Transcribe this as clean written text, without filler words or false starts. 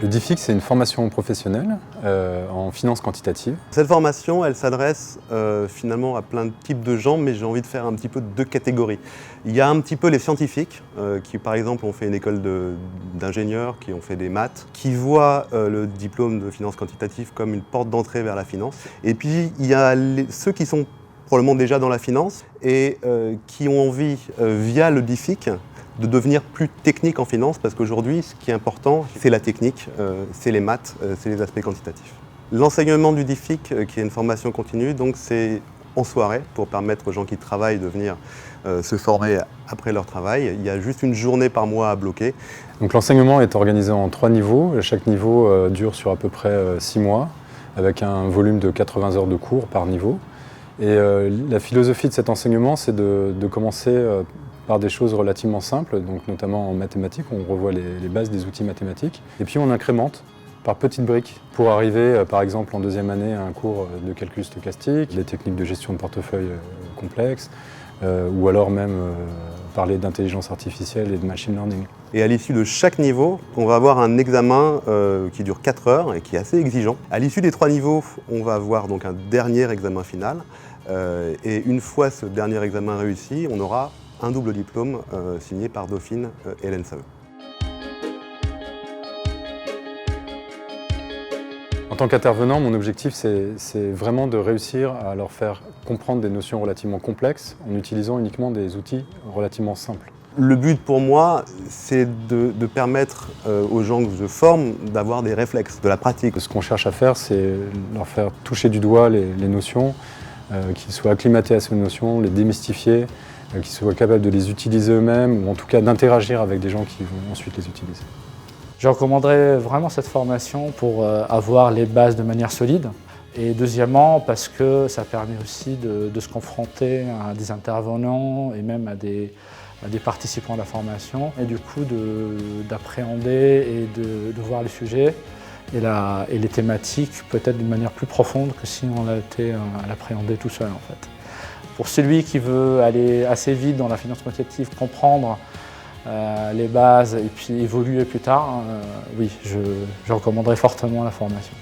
Le DIFIC, c'est une formation professionnelle en finance quantitative. Cette formation, elle s'adresse finalement à plein de types de gens, mais j'ai envie de faire un petit peu deux catégories. Il y a un petit peu les scientifiques qui, par exemple, ont fait une école d'ingénieurs, qui ont fait des maths, qui voient le diplôme de finance quantitative comme une porte d'entrée vers la finance. Et puis, il y a ceux qui sont probablement déjà dans la finance et qui ont envie, via le DIFIC, de devenir plus technique en finance, parce qu'aujourd'hui, ce qui est important, c'est la technique, c'est les maths, c'est les aspects quantitatifs. L'enseignement du DIFIC, qui est une formation continue, donc c'est en soirée, pour permettre aux gens qui travaillent de venir se former après leur travail. Il y a juste une journée par mois à bloquer. Donc l'enseignement est organisé en 3 niveaux. Chaque niveau dure sur à peu près 6 mois, avec un volume de 80 heures de cours par niveau. Et la philosophie de cet enseignement, c'est de commencer par des choses relativement simples, donc notamment en mathématiques, on revoit les bases des outils mathématiques. Et puis on incrémente par petites briques pour arriver, par exemple, en 2e année à un cours de calcul stochastique, les techniques de gestion de portefeuille complexes, ou alors même parler d'intelligence artificielle et de machine learning. Et à l'issue de chaque niveau, on va avoir un examen qui dure 4 heures et qui est assez exigeant. À l'issue des 3 niveaux, on va avoir donc un dernier examen final. Et une fois ce dernier examen réussi, on aura un double diplôme signé par Dauphine et l'NSAE. En tant qu'intervenant, mon objectif, c'est vraiment de réussir à leur faire comprendre des notions relativement complexes en utilisant uniquement des outils relativement simples. Le but pour moi, c'est de permettre aux gens que je forme d'avoir des réflexes, de la pratique. Ce qu'on cherche à faire, c'est leur faire toucher du doigt les notions, qu'ils soient acclimatés à ces notions, les démystifier, qu'ils soient capables de les utiliser eux-mêmes, ou en tout cas d'interagir avec des gens qui vont ensuite les utiliser. Je recommanderais vraiment cette formation pour avoir les bases de manière solide. Et deuxièmement, parce que ça permet aussi de se confronter à des intervenants et même à des participants à la formation, et du coup d'appréhender et de voir les sujets et les thématiques peut-être d'une manière plus profonde que si on était à l'appréhender tout seul en fait. Pour celui qui veut aller assez vite dans la finance quantitative, comprendre les bases et puis évoluer plus tard, oui, je recommanderais fortement la formation.